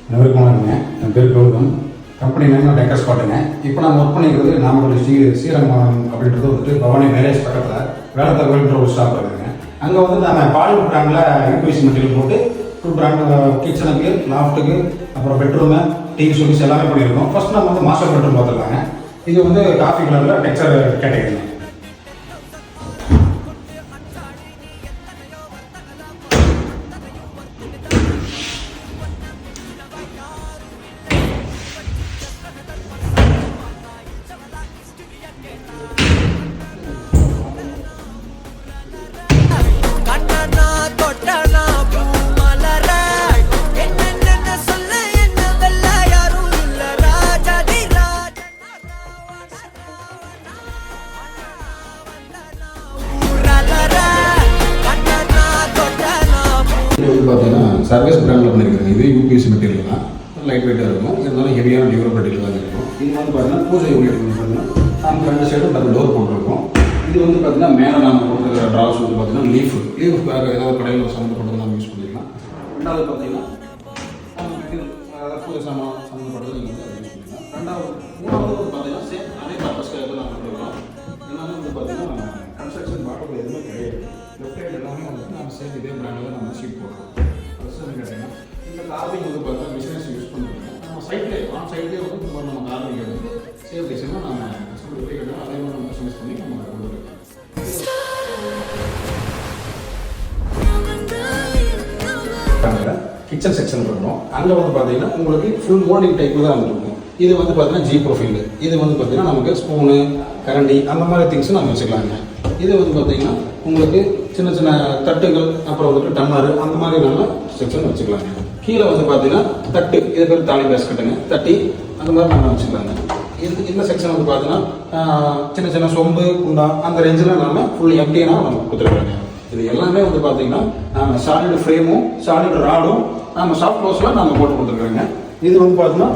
அனைவருக்கும் வணக்கங்க. என் பேர் கௌதம். கம்பெனி நேம் டேக்கர் ஸ்பாட்டுங்க. இப்போ நான் ஒர்க் பண்ணிக்கிறது நாமக்கல் ஸ்ரீரங்கம் அப்படின்றது வந்துட்டு பவானி மேரேஜ் பக்கத்தில் வேலைத்தகவல்ன்ற ஒரு ஸ்டாப் இருக்குதுங்க. அங்கே வந்து நாங்கள் பாலிவுட் பிராண்டில் யூபிஎஸ்சி மெட்டீரியல் போட்டு ஃபுல் பிராண்டு கிச்சனுக்கு, லாஃப்ட்டுக்கு, அப்புறம் பெட்ரூமு, டிவி சோல்ஸ் எல்லாமே பண்ணியிருக்கோம். ஃபர்ஸ்ட் நம்ம வந்து மாஸ்டர் பெட்ரூம் பார்த்துருக்காங்க. இது வந்து காஃபி கலரில் டெக்ஸ்சர் கேட்டகரிங்க. இது வந்து பார்த்தீங்கன்னா சர்வீஸ் பிராண்டில் பண்ணியிருக்காங்க. இது யூபிஎஸ்சி மெட்டீரியல் தான், லைட் வெயிட்டாக இருக்கும். இருந்தாலும் ஹெவியான டியூரோ மெட்டீரியல் தான் இருக்கும். இது வந்து பார்த்தீங்கன்னா பூஜை யூனிட் வந்து பார்த்தீங்கன்னா நம்ம 2 சைடும் டபுள் டோர் போட்டிருக்கோம். இது வந்து பார்த்தீங்கன்னா மேலே நம்ம கொடுத்துருக்கிற ட்ராஸ் வந்து பார்த்தீங்கன்னா லீஃப்காக ஏதாவது கடையில் சம்மந்தப்பட்டது நம்ம யூஸ் பண்ணிக்கலாம். ரெண்டாவது பார்த்தீங்கன்னா அதாவது பூஜை சம்மந்தப்பட்டது நீங்கள் வந்து யூஸ் பண்ணிக்கலாம். மூணாவது வந்து பார்த்தீங்கன்னா சேம் அதே பர்பஸ்க்காக நம்ம கொடுக்குறோம். எல்லாமே வந்து பார்த்தீங்கன்னா கன்ஸ்ட்ரக்ஷன் பாட்டோட எதுவுமே கிடையாது. லெஃப்ட் சைடு எல்லாமே வந்துட்டு நம்ம சேம் இதே பிராண்டில் நம்ம ஷீட் போடுறோம். ஃபஸ்ட்டு கேட்டிங்கன்னா இந்த கார்விங் வந்து பார்த்தீங்கன்னா பிஸ்னஸ் யூஸ் பண்ணுறோம். நம்ம சைட்லேயே வந்து நம்ம கார்விங் எடுத்து சேம் டிசைனாக நம்ம கஸ்டமர் எப்படி கேட்டாலும் அதே மாதிரி நம்ம பிஸ்னஸ் பண்ணி நம்ம கொடுக்குறோம். கிச்சன் செக்ஷன் இருக்கணும். அங்கே வந்து பார்த்தீங்கன்னா உங்களுக்கு ஃபுல் மோல்டிங் டைப்பில் தான் இருக்கும். இது வந்து பார்த்தீங்கன்னா ஜி ப்ரொஃபைல். இது வந்து பார்த்தீங்கன்னா நமக்கு ஸ்பூனு, கரண்டி அந்த மாதிரி திங்ஸும் நம்ம வச்சுக்கலாங்க. இது வந்து பார்த்தீங்கன்னா உங்களுக்கு சின்ன சின்ன தட்டுகள், அப்புறம் வந்துட்டு டம்ளரு அந்த மாதிரி நம்ம செக்ஷன் வச்சுக்கலாங்க. கீழே வந்து பார்த்தீங்கன்னா தட்டு, இது பேர் தாலி பேஸ்கட்டுங்க, தட்டி அந்த மாதிரி நம்ம வச்சுக்கலாங்க. இந்த செக்ஷன் வந்து பார்த்தீங்கன்னா சின்ன சின்ன சொம்பு, குண்டா அந்த ரேஞ்சில் நம்ம ஃபுல் எம்டியாக நம்ம கொடுத்துருக்காங்க. இது எல்லாமே வந்து பார்த்தீங்கன்னா நம்ம சாலிட் ஃப்ரேமும் சாலிட் ராடும் நம்ம சாஃப்ட் க்ளோஸில் நம்ம போட்டு கொடுத்துருக்காங்க. இது வந்து பார்த்தீங்கன்னா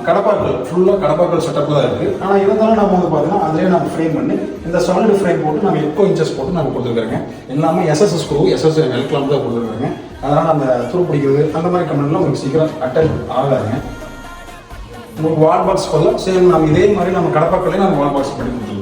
கடப்பாக்கள் ஃபுல்லாக கடப்பாக்கள் செட்டப் தான் இருக்குது. ஆனால் இருந்தாலும் நம்ம வந்து பார்த்தீங்கன்னா அதிலே நம்ம ஃப்ரேம் பண்ணி இந்த சாலிட் ஃப்ரேம் போட்டு நம்ம 8 இன்ச்சஸ் போட்டு நம்ம கொடுத்துருக்காங்க. எல்லாமே எஸ்எஸ் ஸ்க்ரூ, எஸ்எஸ் வெல்க்லாம் தான் கொடுத்துருக்காங்க. அதனால் அந்த துரு பிடிக்கிறது அந்த மாதிரி கம்பெனிலாம் உங்களுக்கு சீக்கிரம் அட்டாச் ஆகாதுங்க. உங்களுக்கு வால் பாக்ஸ் பதிலாக சேம் நம்ம இதே மாதிரி நம்ம கடப்பாக்களே நம்ம வால் பாக்ஸ் பண்ணி கொடுத்துருக்கோம்.